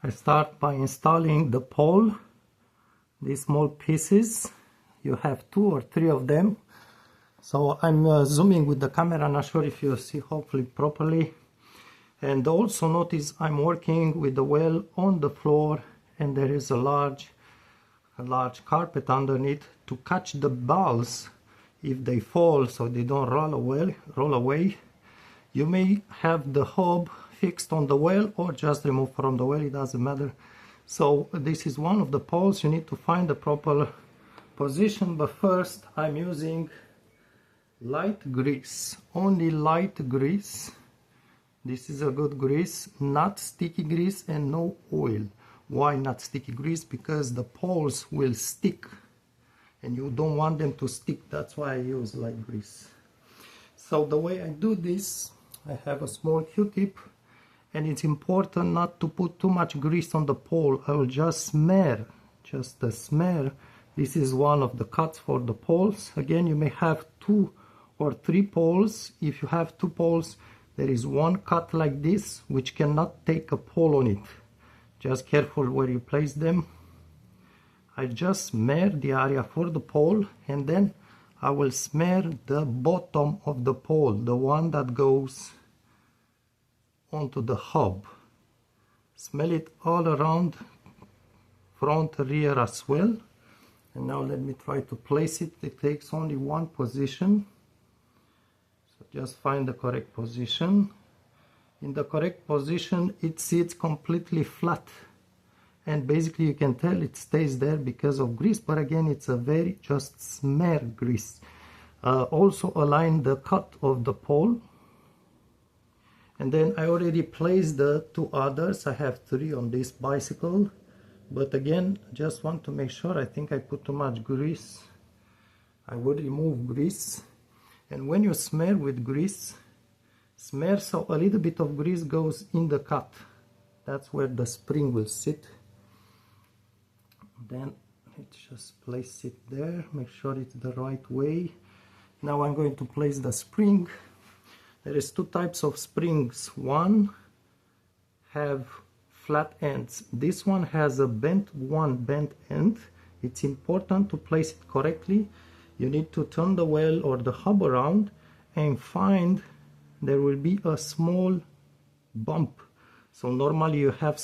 I start by installing the pole, these small pieces. You have 2 or 3 of them. So I'm zooming with the camera, not sure if you see hopefully properly. And also notice I'm working with the well on the floor, and there is a large carpet underneath to catch the balls if they fall, so they don't roll away. You may have the hub fixed on the well or just removed from the well, it doesn't matter. So this is one of the poles. You need to find the proper position, but first I'm using light grease, only light grease. This is a good grease, not sticky grease, and no oil. Why not sticky grease? Because the poles will stick and you don't want them to stick. That's why I use light grease. So the way I do this, I have a small Q-tip, and it's important not to put too much grease on the pole. I will just smear, just a smear. This is one of the cuts for the poles. Again, you may have 2 or 3 poles. If you have 2 poles, there is one cut like this which cannot take a pole on it. Just careful where you place them. I just smear the area for the pole, and then I will smear the bottom of the pole, the one that goes onto the hub. Smell it all around, front, rear as well. And now let me try to place it. It takes only one position. So just find the correct position. In the correct position, it sits completely flat. And basically you can tell it stays there because of grease, but again it's a very just smear grease. Also align the cut of the pole. And then I already placed the 2 others. I have 3 on this bicycle, but again just want to make sure. I think I put too much grease. I would remove grease. And when you smear with grease, smear so a little bit of grease goes in the cut. That's where the spring will sit. Then let's just place it there, make sure it's the right way. Now I'm going to place the spring. There is 2 types of springs. One have flat ends. This one has a bent end. It's important to place it correctly. You need to turn the well or the hub around and find there will be a small bump. So normally you have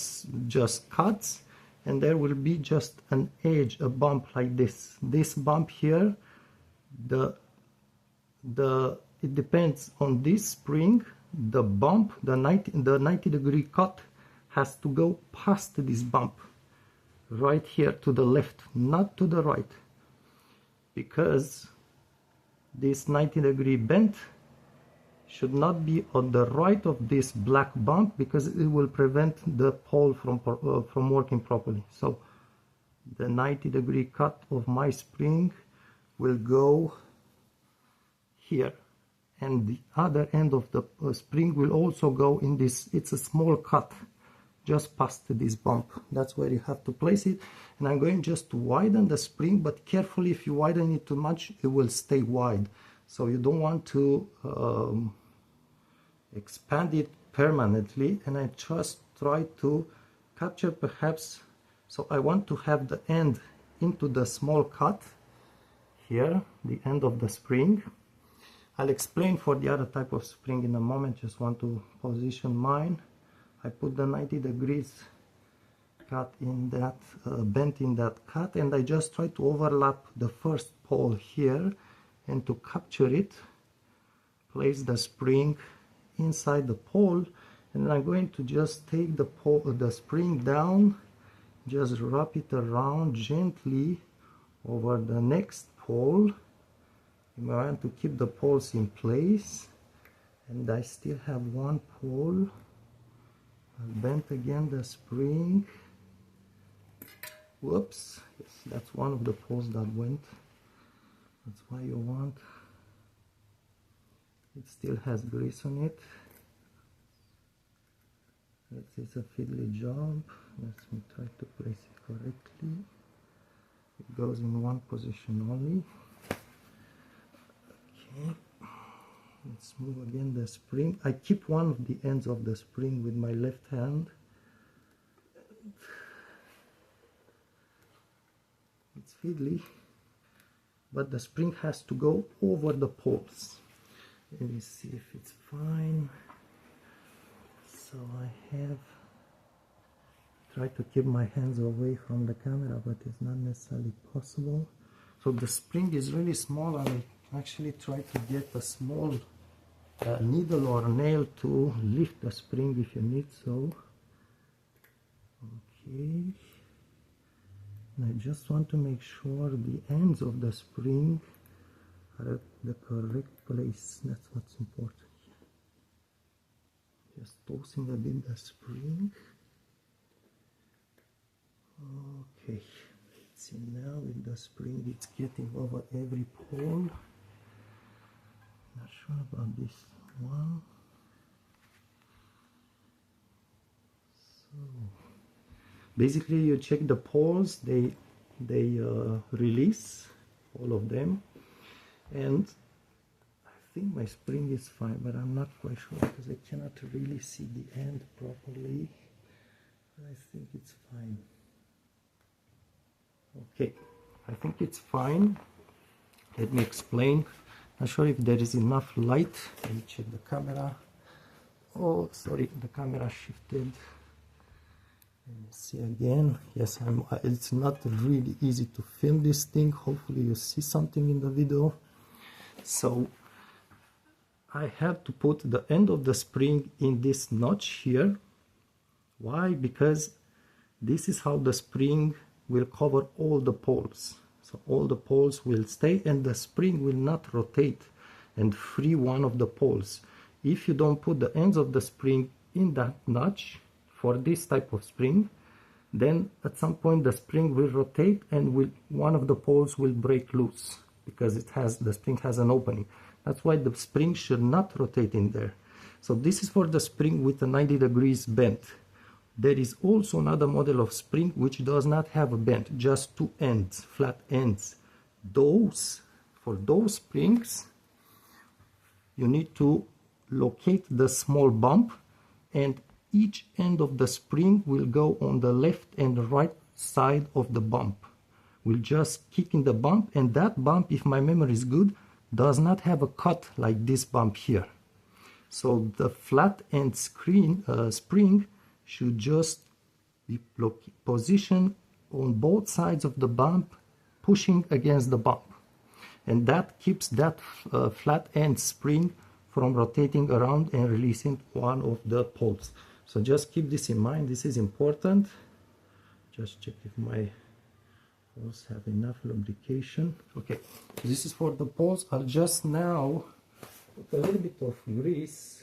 just cuts, and there will be just an edge, a bump like this. This bump here, it depends on this spring. The bump, the 90 degree cut has to go past this bump, right here to the left, not to the right, because this 90 degree bend should not be on the right of this black bump, because it will prevent the pole from working properly. So the 90 degree cut of my spring will go here, and the other end of the spring will also go in this. It's a small cut just past this bump. That's where you have to place it. And I'm going just to widen the spring, but carefully, if you widen it too much, it will stay wide. So you don't want to expand it permanently. And I just try to capture perhaps, so I want to have the end into the small cut here, the end of the spring. I'll explain for the other type of spring in a moment. Just want to position mine. I put the 90 degrees cut in that bent in that cut, and I just try to overlap the first pole here, and to capture it, place the spring inside the pole, and I'm going to just take the spring down, just wrap it around gently over the next pole. You want to keep the poles in place, and I still have one pole. I'll bend again the spring. Whoops, yes, that's one of the poles that went. That's why you want, it still has grease on it. This is a fiddly job. Let me try to place it correctly. It goes in one position only. Okay, let's move again the spring. I keep one of the ends of the spring with my left hand. It's fiddly, but the spring has to go over the poles. Let me see if it's fine. So I have tried to keep my hands away from the camera, but it's not necessarily possible. So the spring is really small, and I actually try to get a small needle or nail to lift the spring if you need so. Okay. And I just want to make sure the ends of the spring are at the correct place. That's what's important. Just tossing a bit the spring. Okay, let's see now if the spring is getting over every pole. Not sure about this one. So basically you check the poles, they release, all of them, and I think my spring is fine, but I'm not quite sure because I cannot really see the end properly. I think it's fine. Okay, I think it's fine. Let me explain. Not sure if there is enough light. Let me check the camera. Oh, sorry, the camera shifted. Let me see again. Yes, it's not really easy to film this thing. Hopefully you see something in the video. So I have to put the end of the spring in this notch here. Why? Because this is how the spring will cover all the poles. So all the poles will stay and the spring will not rotate and free one of the poles. If you don't put the ends of the spring in that notch for this type of spring, then at some point the spring will rotate and one of the poles will break loose because the spring has an opening. That's why the spring should not rotate in there. So this is for the spring with a 90 degrees bend. There is also another model of spring which does not have a bend, just two ends, flat ends. For those springs, you need to locate the small bump, and each end of the spring will go on the left and right side of the bump. We'll just kick in the bump, and that bump, if my memory is good, does not have a cut like this bump here. So the flat end spring should just be positioned on both sides of the bump, pushing against the bump. And that keeps that flat end spring from rotating around and releasing one of the poles. So just keep this in mind, this is important. Just check if my poles have enough lubrication. Okay, so this is for the poles. I'll just now put a little bit of grease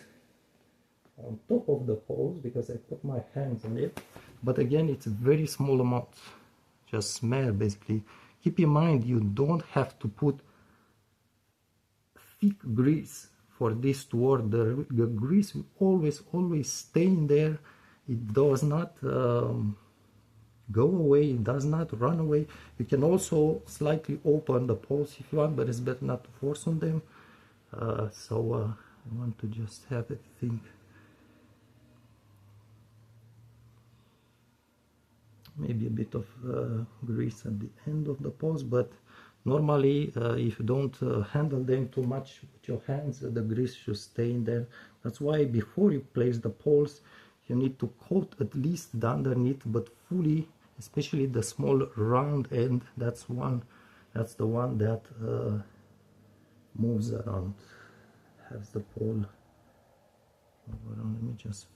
on top of the poles because I put my hands on it, but again it's a very small amount, just smell basically. Keep in mind you don't have to put thick grease for this to work. The grease will always stay in there. It does not go away, it does not run away. You can also slightly open the poles if you want, but it's better not to force on them. I want to just have everything maybe a bit of grease at the end of the poles, but normally if you don't handle them too much with your hands, the grease should stay in there. That's why before you place the poles you need to coat at least the underneath, but fully, especially the small round end. That's the one that moves around, has the pole around. Let me just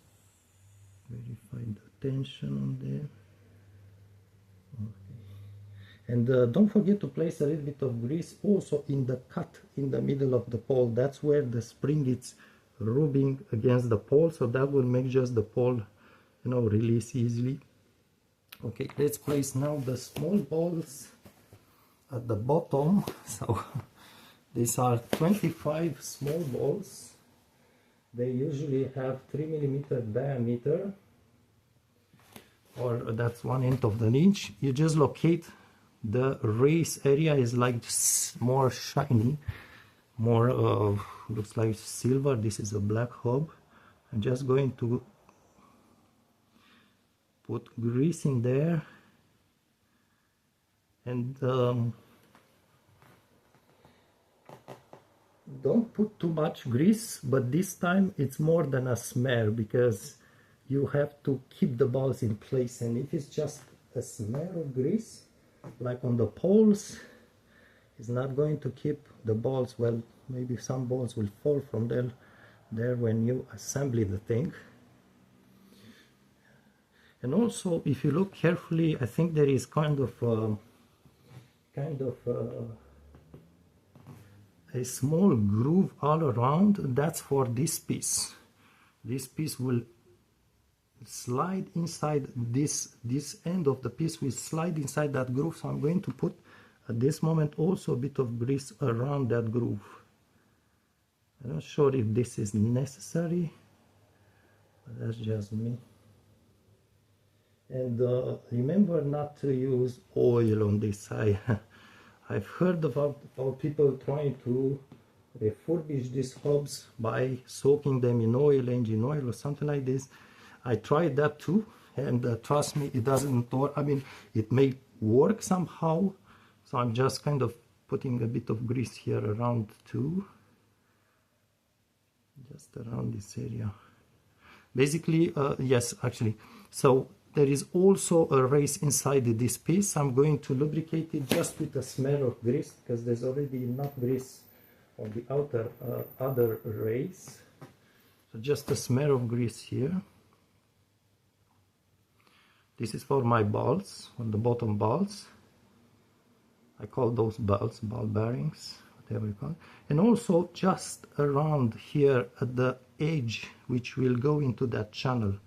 verify the tension on there. Okay. And don't forget to place a little bit of grease also in the cut in the middle of the pole. That's where the spring is rubbing against the pole, so that will make just the pole, release easily. Okay, let's place now the small balls at the bottom. So these are 25 small balls. They usually have 3 mm diameter, or that's 1/8 of an inch. You just locate the race area is like more shiny, more looks like silver. This is a black hub. I'm just going to put grease in there, and don't put too much grease, but this time it's more than a smear, because you have to keep the balls in place. And if it's just a smear of grease, like on the poles, it's not going to keep the balls. Well, maybe some balls will fall from there when you assemble the thing. And also, if you look carefully, I think there is kind of a small groove all around. That's for this piece. This piece will slide inside this end of the piece will slide inside that groove. So I'm going to put at this moment also a bit of grease around that groove. I'm not sure if this is necessary, but that's just me. And remember not to use oil on this. I've heard about people trying to refurbish these hubs by soaking them in oil, engine oil or something like this. I tried that too, and trust me, it doesn't work. I mean, it may work somehow, so I'm just kind of putting a bit of grease here around too, just around this area. Basically, yes, actually, so there is also a race inside this piece. I'm going to lubricate it just with a smear of grease, because there's already enough grease on the outer other race. So just a smear of grease here. This is for my balls, on the bottom balls. I call those balls, ball bearings, whatever you call it. And also just around here at the edge, which will go into that channel.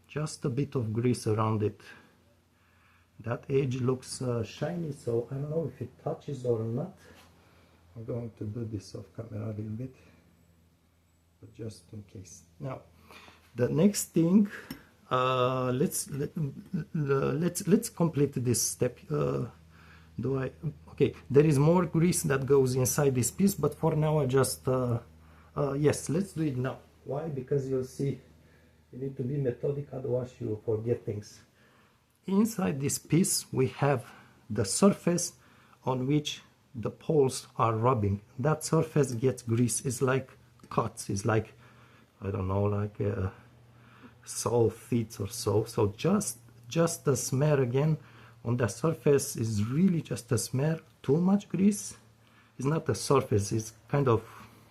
Just a bit of grease around it. That edge looks shiny, so I don't know if it touches or not. I'm going to do this off camera a little bit, but just in case. Now, the next thing, let's complete this step. Okay, there is more grease that goes inside this piece, but for now I just yes, let's do it now. Why? Because you'll see, you need to be methodic, otherwise you forget things. Inside this piece we have the surface on which the poles are rubbing. That surface gets grease. It's like cuts, it's like, I don't know, like saw threads or so. So just a smear again on the surface is really just a smear. Too much grease is not the surface, it's kind of,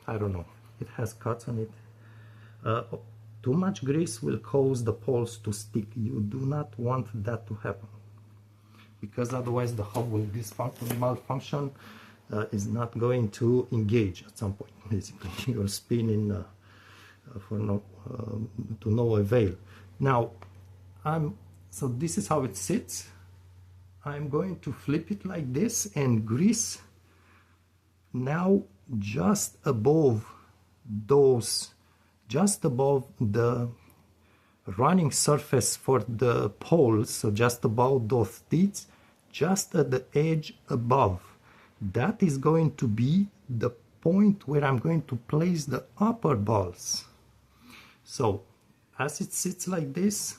I don't know, it has cuts on it. Too much grease will cause the poles to stick. You do not want that to happen, because otherwise the hub will malfunction, is not going to engage at some point. Basically, you're spinning for to no avail. Now, so this is how it sits. I'm going to flip it like this and grease now just above those, just above the running surface for the poles, so just above those teeth, just at the edge above. That is going to be the point where I'm going to place the upper balls. So as it sits like this,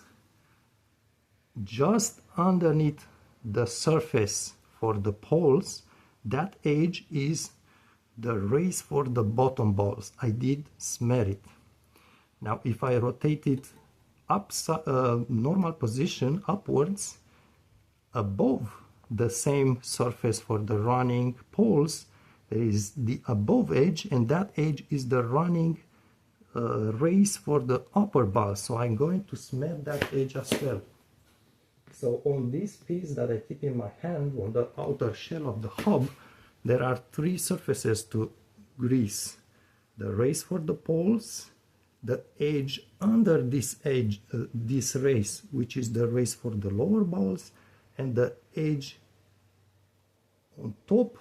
just underneath the surface for the poles, that edge is the race for the bottom balls. I did smear it. Now if I rotate it up, normal position upwards, above the same surface for the running poles, there is the above edge, and that edge is the running race for the upper balls. So I'm going to smear that edge as well. So on this piece that I keep in my hand, on the outer shell of the hub, there are three surfaces to grease: the race for the poles, the edge under this edge, this race, which is the race for the lower balls, and the edge on top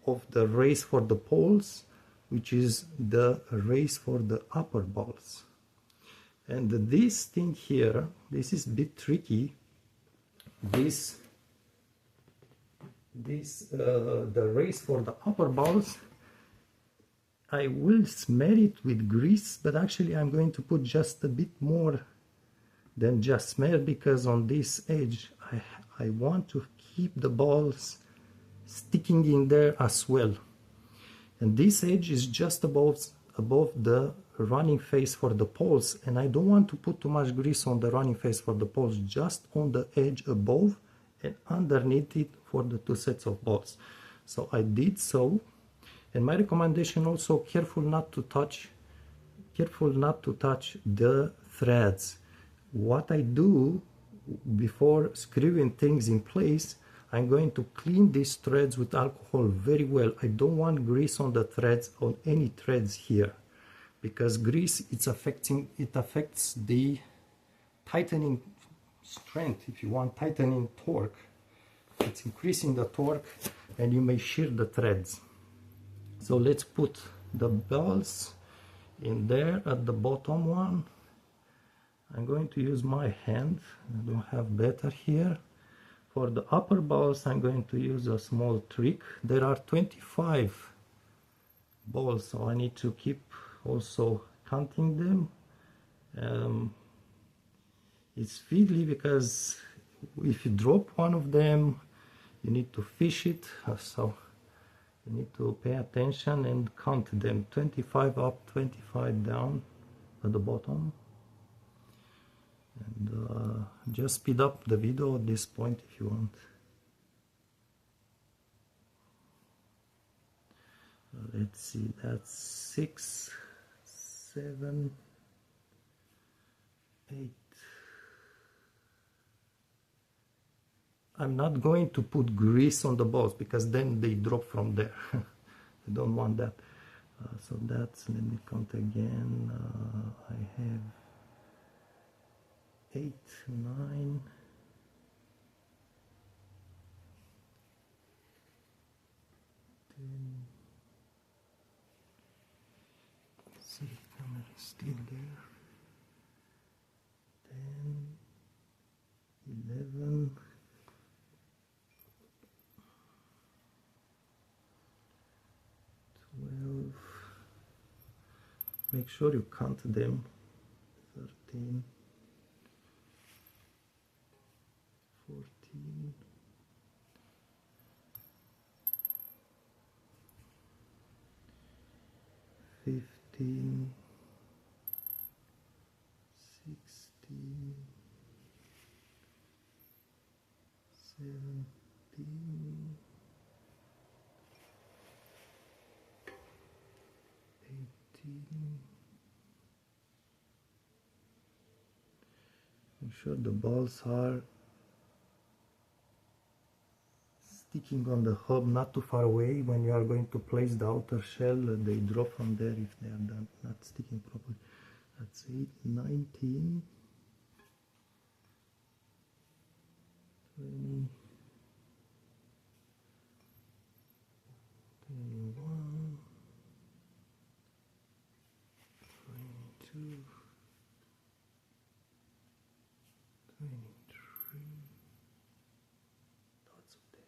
of the race for the poles, which is the race for the upper balls. And this thing here, this is a bit tricky. The race for the upper balls, I will smear it with grease, but actually I'm going to put just a bit more than just smell, because on this edge I want to keep the balls sticking in there as well. And this edge is just above the running face for the poles, and I don't want to put too much grease on the running face for the poles, just on the edge above and underneath it for the 2 sets of balls. So I did so, and my recommendation also, careful not to touch the threads. What I do before screwing things in place, I'm going to clean these threads with alcohol very well. I don't want grease on the threads, on any threads here, because grease, it affects the tightening strength. If you want tightening torque, it's increasing the torque and you may shear the threads. So let's put the balls in there at the bottom one. I'm going to use my hand, I don't have better here. For the upper balls, I'm going to use a small trick. There are 25 balls, so I need to keep also counting them. It's fiddly because if you drop one of them, you need to fish it, so you need to pay attention and count them. 25 up, 25 down at the bottom. And just speed up the video at this point if you want. Let's see, that's 6, 7, 8. I'm not going to put grease on the balls because then they drop from there. I don't want that. So that's, let me count again. I have 8, 9, 10. Let's see, camera is still there. 10, 11, 12. Make sure you count them. 13. 14, 15, 16, 17, 18. Make sure the balls are sticking on the hub, not too far away. When you are going to place the outer shell, they drop from there if they are not sticking properly. That's 8, 19, 20, 21, 22, 23. Lots of them.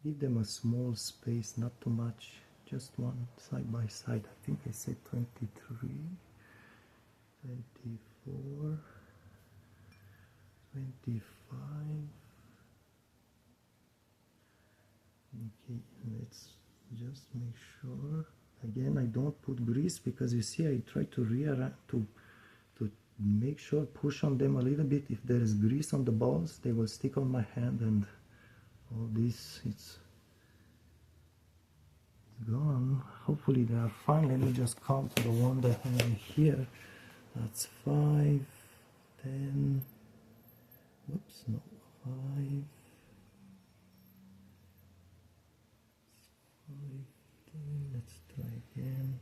Give them a small space, not too much, just one side by side. I think I said 23, 24, 25. Okay, let's just make sure. Again, I don't put grease because you see I try to to make sure, push on them a little bit. If there is grease on the balls, they will stick on my hand, and all this, it's gone. Hopefully they are fine. Let me just count the one that I have here. That's 5, 10, whoops, no, 5, 10, let's try again.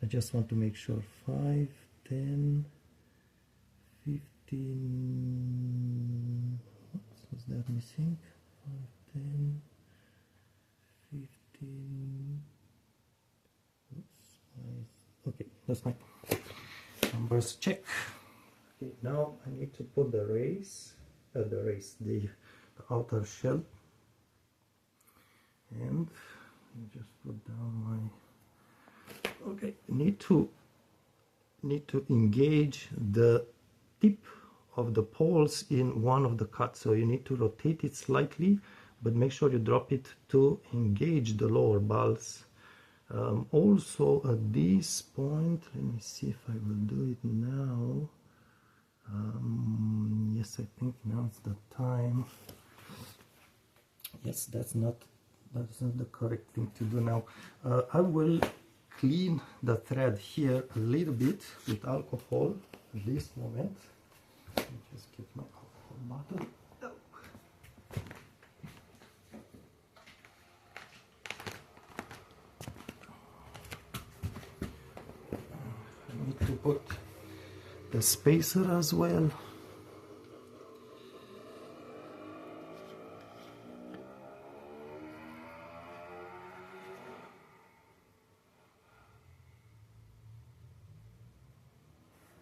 I just want to make sure. 5, 10, 15, what was that missing? 5, 10, 15, oops, okay, that's fine. Numbers check. Okay, now I need to put the the outer shell, and just put down my Okay, need to engage the tip of the pawls in one of the cuts, so you need to rotate it slightly, but make sure you drop it to engage the lower balls. Also at this point, let me see if I will do it now. Yes, I think now is the time. Yes, that's not the correct thing to do now. I will clean the thread here a little bit with alcohol at this moment. Let me just get my alcohol bottle. I need to put the spacer as well.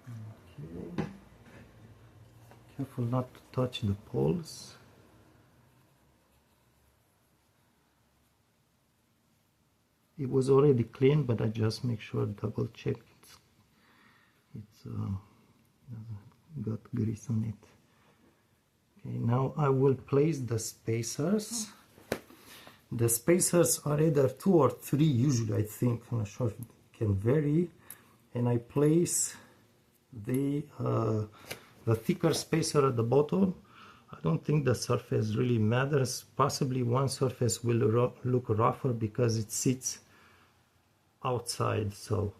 Okay. Careful not to touch the poles. It was already clean, but I just make sure double check it's got grease on it. Okay, now I will place the spacers. The spacers are either 2 or 3 usually, I think. I'm not sure if it can vary. And I place the thicker spacer at the bottom. I don't think the surface really matters. Possibly one surface will look rougher because it sits outside, so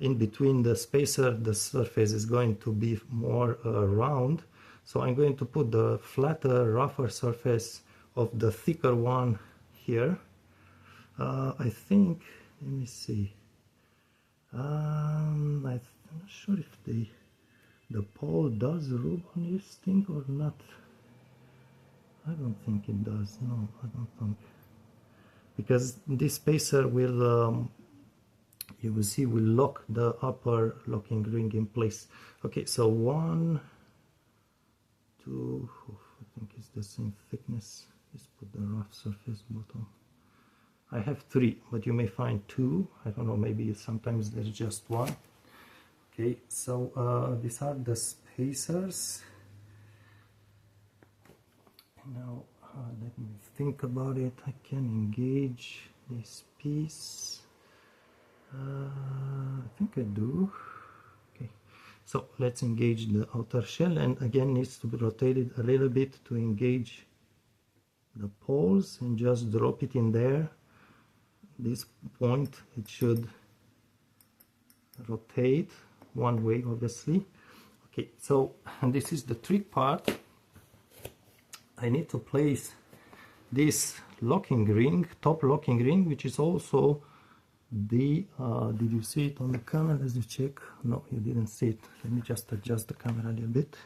in between the spacer the surface is going to be more round, so I'm going to put the flatter, rougher surface of the thicker one here. I think, let me see, I'm not sure if the pawl does rub on this thing or not. I don't think it does. No, I don't think, because this spacer will you will see will lock the upper locking ring in place. Okay, so 1, 2, I think it's the same thickness. Just put the rough surface bottom. I have 3, but you may find 2. I don't know, maybe sometimes there's just 1. Okay, so these are the spacers. Now let me think about it. I can engage this piece. I think I do. Okay, so let's engage the outer shell, and again needs to be rotated a little bit to engage the poles, and just drop it in there. This point it should rotate one way, obviously. Okay, so and this is the trick part. I need to place this locking ring, top locking ring, which is also the did you see it on the camera? Let's just check. No, you didn't see it. Let me just adjust the camera a little bit.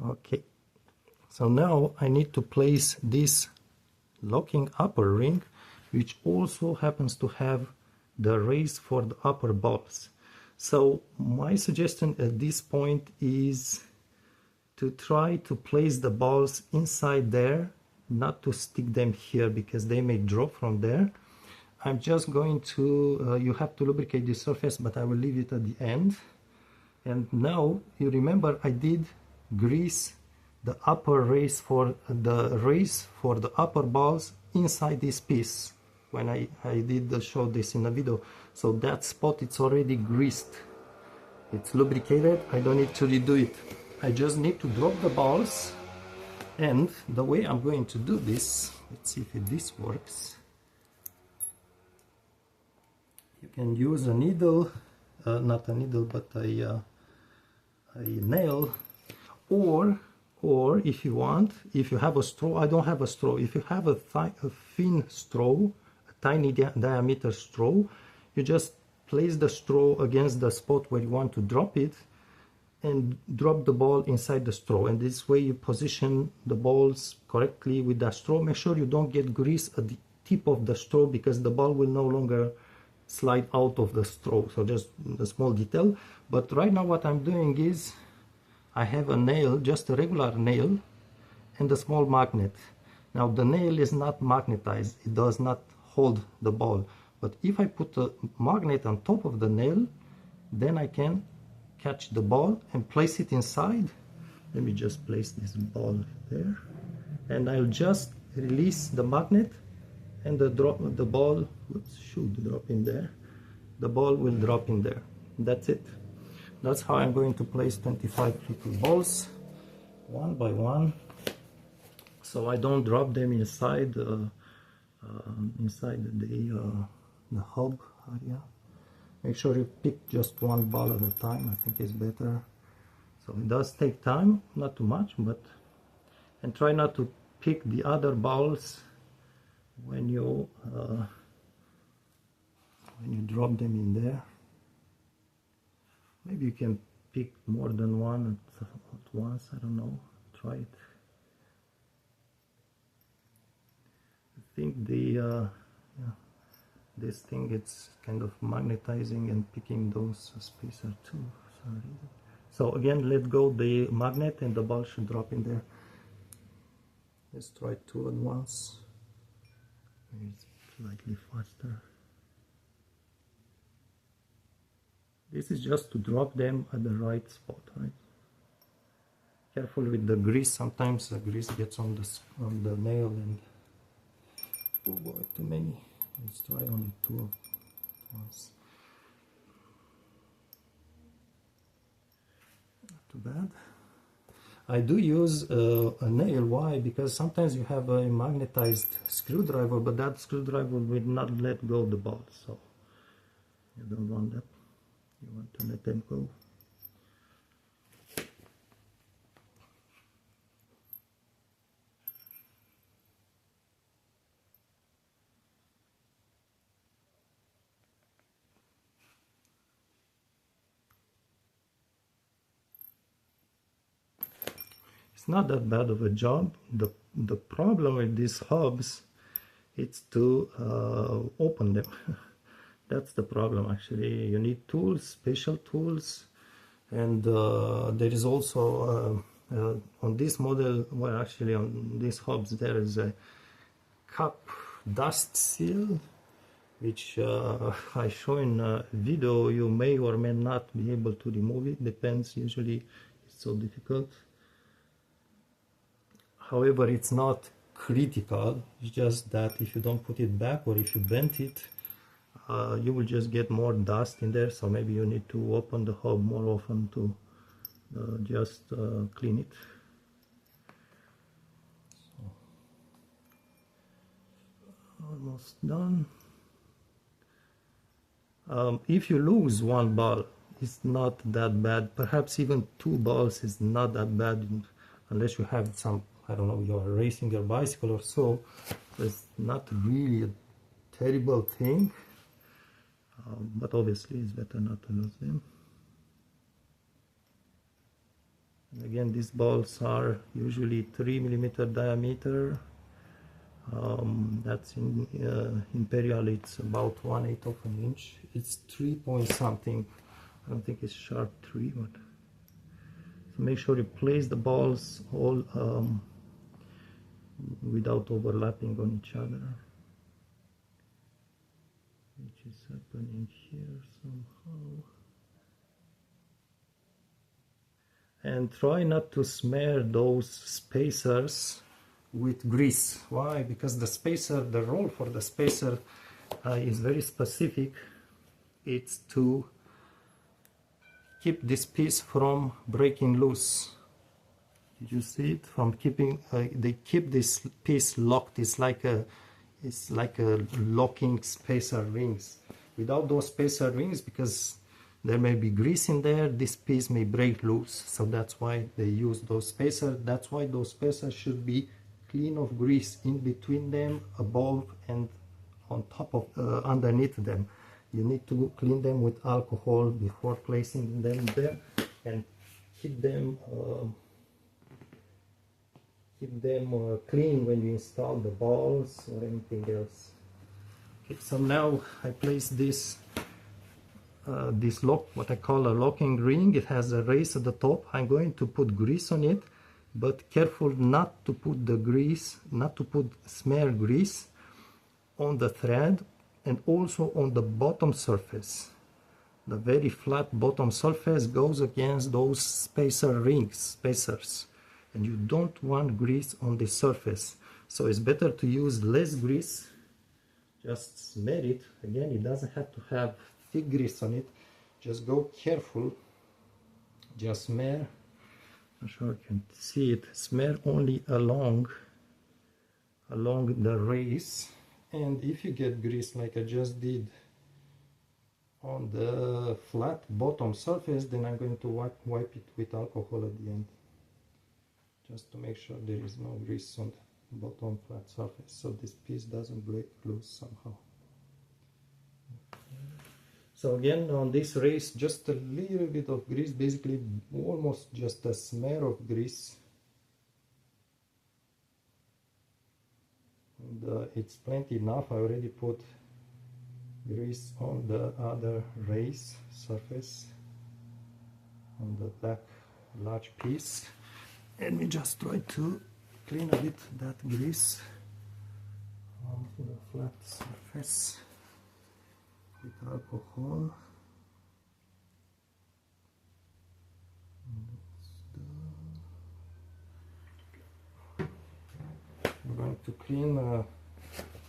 Okay, so now I need to place this locking upper ring, which also happens to have the race for the upper balls. So my suggestion at this point is to try to place the balls inside there, not to stick them here because they may drop from there. I'm just going to, you have to lubricate the surface, but I will leave it at the end. And now you remember I did grease the upper race for the upper balls inside this piece when I did show this in the video. So that spot, it's already greased, it's lubricated. I don't need to redo it. I just need to drop the balls. And the way I'm going to do this, let's see if this works. You can use a needle, not a needle, but a nail, or if you want, if you have a straw. I don't have a straw. If you have a thin straw, a tiny diameter straw, you just place the straw against the spot where you want to drop it, and drop the ball inside the straw, and this way you position the balls correctly with the straw. Make sure you don't get grease at the tip of the straw, because the ball will no longer slide out of the straw. So just a small detail. But right now what I'm doing is I have a nail, just a regular nail, and a small magnet. Now the nail is not magnetized, it does not hold the ball. But if I put a magnet on top of the nail, then I can catch the ball and place it inside. Let me just place this ball there, and I'll just release the magnet, and the ball should drop in there. The ball will drop in there. That's it. That's how I'm going to place 25 little balls, one by one, so I don't drop them inside inside the hub area. Make sure you pick just one ball at a time. I think it's better. So it does take time, not too much, and try not to pick the other balls when you drop them in there. Maybe you can pick more than one at once. I don't know. Try it. I think this thing, it's kind of magnetizing and picking those spacer too for some reason. So again, let go the magnet and the ball should drop in there. Let's try two at once. Maybe it's slightly faster. This is just to drop them at the right spot, right? Careful with the grease. Sometimes the grease gets on the nail and oh boy, too many. Let's try only two at once. Not too bad. I do use a nail. Why? Because sometimes you have a magnetized screwdriver, but that screwdriver will not let go of the ball, so you don't want that. You want to let them go. It's not that bad of a job. The problem with these hubs, it's to open them. That's the problem actually. You need tools, special tools, and there is also on this model, well actually on these hubs, there is a cup dust seal, which I show in a video. You may or may not be able to remove it, depends. Usually it's so difficult. However, it's not critical. It's just that if you don't put it back, or if you bend it, you will just get more dust in there. So maybe you need to open the hub more often to just clean it. So, almost done. If you lose one ball, it's not that bad. Perhaps even two balls is not that bad, unless you have some, I don't know, you're racing your bicycle or so. It's not really a terrible thing, but obviously it's better not to lose them. And again, these balls are usually 3mm diameter. That's in Imperial, it's about 1/8 of an inch. It's 3 point something. I don't think it's sharp 3, but so make sure you place the balls all without overlapping on each other, which is happening here somehow. And try not to smear those spacers with grease. Why? Because the spacer, the role for the spacer is very specific. It's to keep this piece from breaking loose. Did you see it? From keeping, they keep this piece locked. It's like a locking spacer rings. Without those spacer rings, because there may be grease in there, this piece may break loose. So that's why they use those spacers. That's why those spacers should be clean of grease in between them, above and on top of, underneath them. You need to clean them with alcohol before placing them there, and keep them clean when you install the balls or anything else. Okay, so now I place this lock, what I call a locking ring. It has a race at the top. I'm going to put grease on it, but careful not to put the grease, not to put smear grease on the thread and also on the bottom surface. The very flat bottom surface goes against those spacer rings, spacers, and you don't want grease on the surface. So it's better to use less grease. Just smear it. Again, it doesn't have to have thick grease on it. Just go careful. Just smear. I'm sure you can see it. Smear only along the race. And if you get grease like I just did on the flat bottom surface, then I'm going to wipe it with alcohol at the end, just to make sure there is no grease on the bottom flat surface, so this piece doesn't break loose somehow. So again, on this race, just a little bit of grease, basically almost just a smear of grease, and it's plenty enough. I already put grease on the other race surface, on the black large piece. Let me just try to clean a bit that grease onto the flat surface with alcohol. I'm going to clean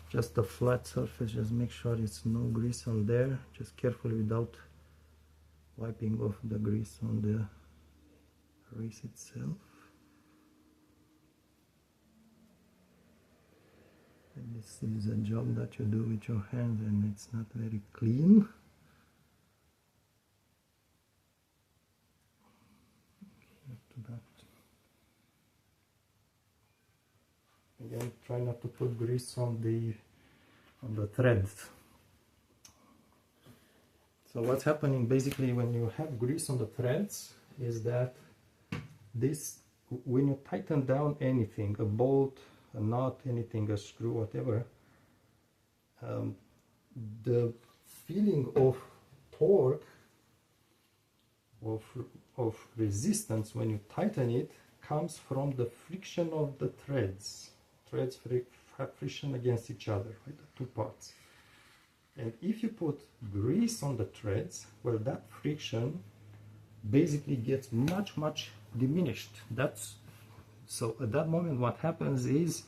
just the flat surface, just make sure it's no grease on there, just carefully without wiping off the grease on the race itself. And this is a job that you do with your hands and it's not very clean. Again, try not to put grease on the threads. So what's happening basically when you have grease on the threads is that this, when you tighten down anything, a bolt, a nut, anything, a screw, whatever, the feeling of torque, of resistance when you tighten it, comes from the friction of the threads. Threads have friction against each other, right? The two parts. And if you put grease on the threads, well, that friction basically gets much diminished. So at that moment what happens is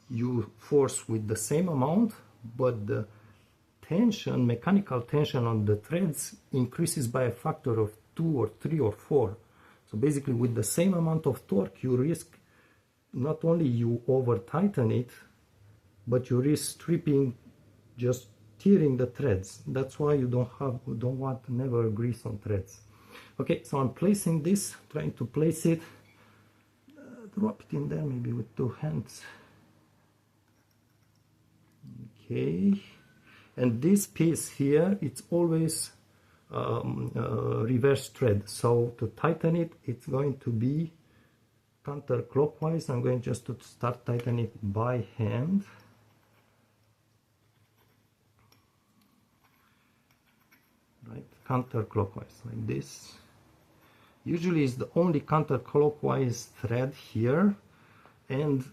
you force with the same amount, but the tension, mechanical tension on the threads increases by a factor of 2 or 3 or 4. So basically with the same amount of torque you risk not only you over tighten it, but you risk stripping, just tearing the threads. That's why you don't want never grease on threads. Okay, so I'm placing this, trying to place it, drop it in there maybe with 2 hands. Okay, and this piece here, it's always reverse thread, so to tighten it, it's going to be counterclockwise. I'm going just to start tightening it by hand. Right, counterclockwise like this. Usually it's the only counterclockwise thread here, and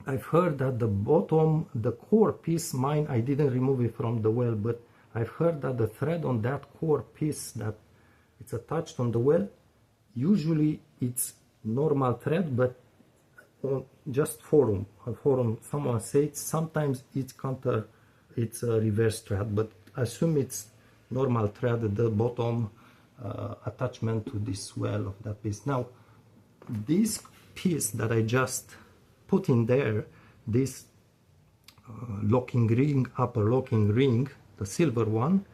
I've heard that the bottom, the core piece, mine, I didn't remove it from the well, but I've heard that the thread on that core piece that it's attached on the well, usually it's normal thread, but just forum, someone said sometimes it's a reverse thread, but I assume it's normal thread at the bottom attachment to this well of that piece. Now this piece that I just put in there, this locking ring, upper locking ring, the silver one,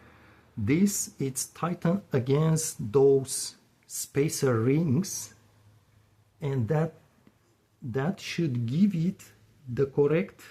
this it's tightened against those spacer rings, and that should give it the correct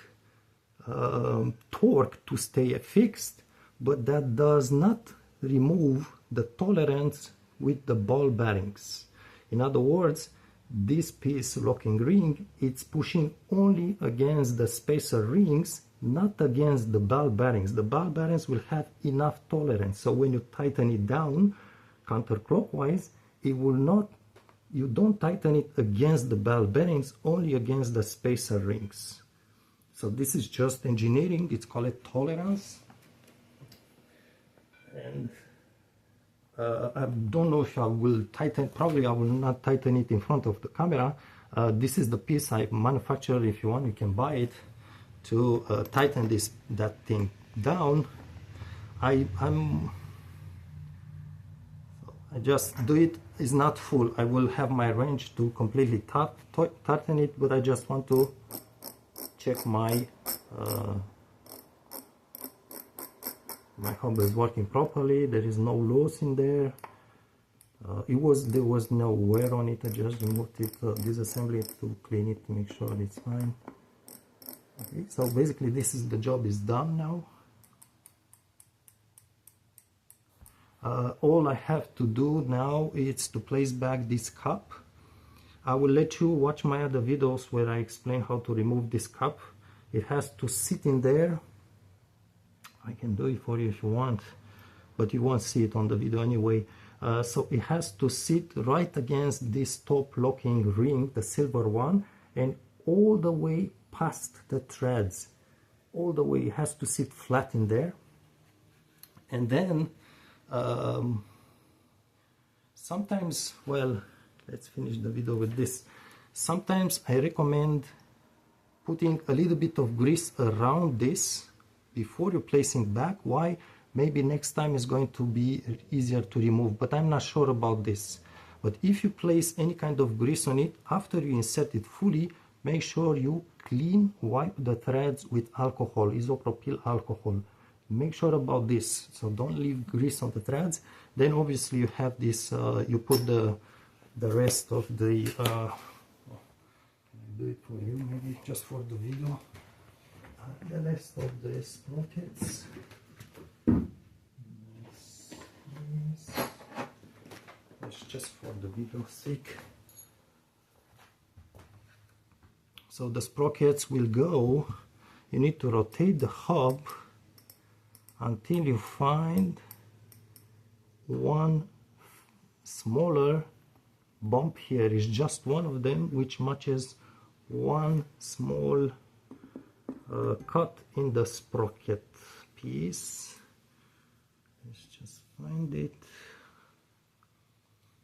torque to stay fixed, but that does not remove the tolerance with the ball bearings. In other words, this piece locking ring, it's pushing only against the spacer rings, not against the ball bearings. The ball bearings will have enough tolerance, so when you tighten it down counterclockwise, it will not, you don't tighten it against the ball bearings, only against the spacer rings. So this is just engineering, it's called tolerance. And I don't know if I will tighten, probably I will not tighten it in front of the camera. This is the piece I manufactured. If you want, you can buy it to tighten that thing down. I just do it. It's not full. I will have my wrench to completely tighten it, but I just want to check my my hub is working properly. There is no loose in there. There was no wear on it. I just removed it, disassembled it to clean it, to make sure it's fine. Okay, so basically the job is done now. All I have to do now is to place back this cup. I will let you watch my other videos where I explain how to remove this cup. It has to sit in there. I can do it for you if you want, but you won't see it on the video anyway. So it has to sit right against this top locking ring, the silver one, and all the way past the threads. All the way, it has to sit flat in there. And then sometimes, well, let's finish the video with this. Sometimes I recommend putting a little bit of grease around this before you placing back. Why? Maybe next time is going to be easier to remove, but I'm not sure about this. But if you place any kind of grease on it, after you insert it fully, make sure you wipe the threads with alcohol, isopropyl alcohol. Make sure about this, so don't leave grease on the threads. Then obviously you have this, you put the rest of the, can I do it for you maybe just for the video? The rest of the sprockets. That's just for the video's sake. So the sprockets will go, you need to rotate the hub until you find one smaller bump here. Is just one of them which matches one small cut in the sprocket piece. Let's just find it.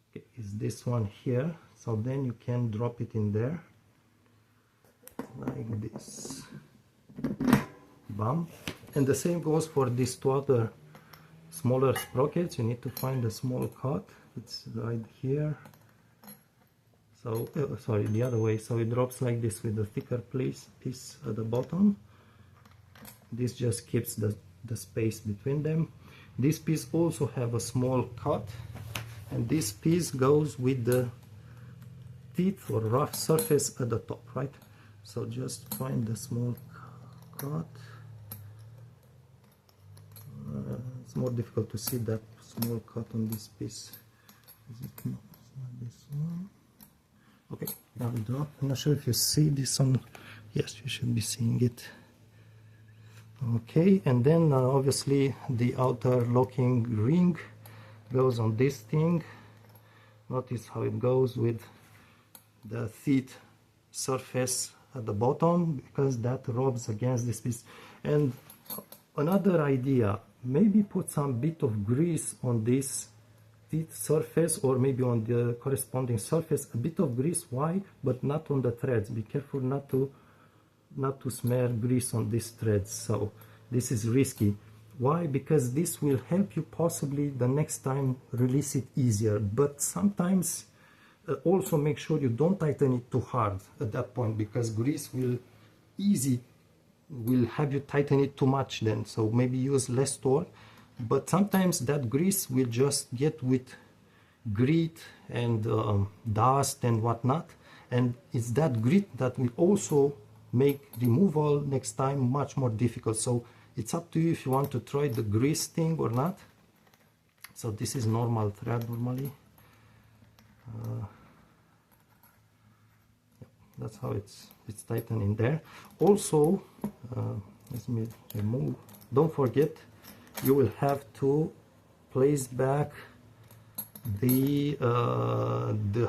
Okay, is this one here, so then you can drop it in there like this. Bam. And the same goes for these two other smaller sprockets. You need to find a small cut. It's right here. So sorry, the other way. So it drops like this with a thicker piece at the bottom. This just keeps the space between them. This piece also have a small cut, and this piece goes with the teeth or rough surface at the top, right? So just find the small cut. It's more difficult to see that small cut on this piece. Is it not? It's not this one. Okay, now we drop. I'm not sure if you see this on. Yes, you should be seeing it. Okay, and then obviously the outer locking ring goes on this thing. Notice how it goes with the teeth surface at the bottom, because that rubs against this piece. And another idea, maybe put some bit of grease on this teeth surface, or maybe on the corresponding surface, a bit of grease. Why? But not on the threads. Be careful not to smear grease on these threads. So this is risky. Why? Because this will help you possibly the next time release it easier, but sometimes also make sure you don't tighten it too hard at that point, because grease will have you tighten it too much then. So maybe use less torque, but sometimes that grease will just get with grit and dust and whatnot, and it's that grit that will also make removal next time much more difficult. So it's up to you if you want to try the grease thing or not. So this is normal thread normally. That's how it's tightened in there. Also, let me remove. Don't forget, you will have to place back the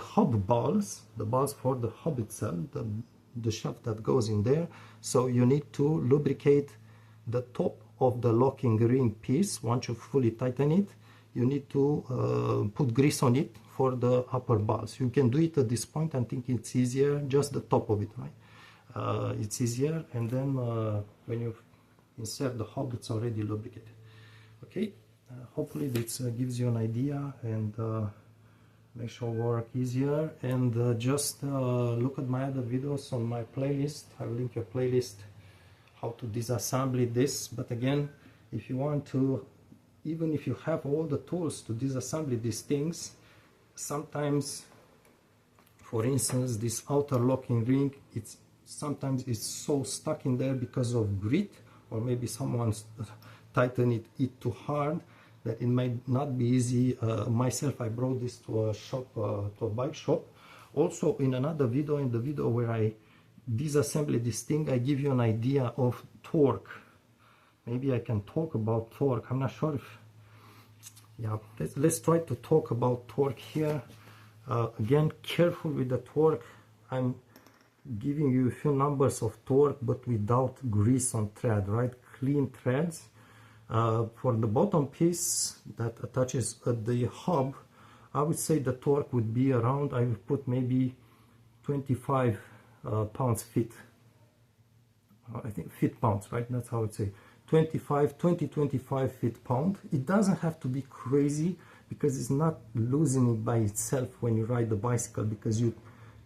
hub balls, the balls for the hub itself, the shaft that goes in there. So you need to lubricate the top of the locking ring piece. Once you fully tighten it, you need to put grease on it for the upper balls. You can do it at this point. I think it's easier, just the top of it, right? It's easier, and then when you insert the hub, it's already lubricated. Okay, hopefully this gives you an idea and makes your work easier. And just look at my other videos on my playlist. I will link your playlist how to disassemble this. But again, if you want to, even if you have all the tools to disassemble these things, sometimes, for instance, this outer locking ring, sometimes it's so stuck in there because of grit, or maybe someone's tightened it too hard, that it might not be easy. Myself, I brought this to a shop, to a bike shop. Also, in another video, in the video where I disassemble this thing, I give you an idea of torque. Maybe I can talk about torque. I'm not sure if, yeah, let's try to talk about torque here. Again, careful with the torque. I'm giving you a few numbers of torque, but without grease on thread, right? Clean threads. For the bottom piece that attaches at the hub, I would say the torque would be around, I would put maybe 25 pounds-feet. I think feet-pounds, right? That's how I would say. 25 feet-pound. It doesn't have to be crazy, because it's not losing it by itself when you ride the bicycle, because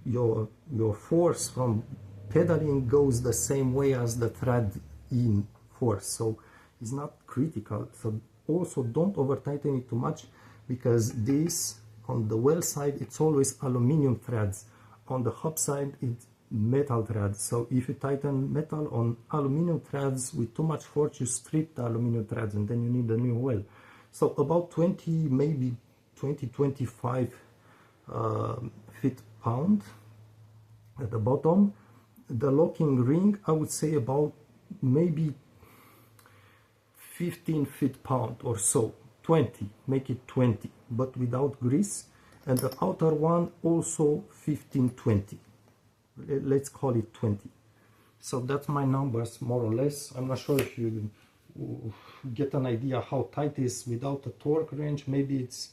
your force from pedaling goes the same way as the thread in force, so it's not critical. So also don't over tighten it too much, because this, on the well side, it's always aluminum threads. On the hub side, it's metal threads. So if you tighten metal on aluminum threads with too much force, you strip the aluminum threads, and then you need a new well. So about 20, maybe 20-25 feet-pound at the bottom. The locking ring, I would say about maybe 15 feet-pound or so. 20, make it 20, but without grease. And the outer one also 15-20. Let's call it 20. So that's my numbers, more or less. I'm not sure if you get an idea how tight it is without a torque wrench. Maybe it's,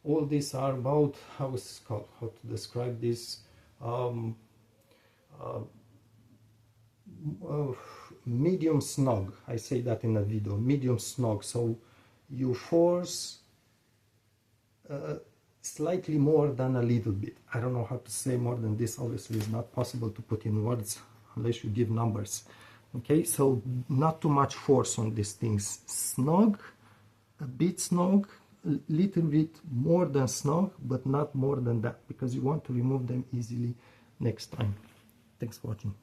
all these are about, how to describe this, medium snug. I say that in a video, medium snug. So you force slightly more than a little bit. I don't know how to say more than this. Obviously it's not possible to put in words unless you give numbers. Okay, so not too much force on these things. Snug, a bit snug, a little bit more than snug, but not more than that, because you want to remove them easily next time. Thanks for watching.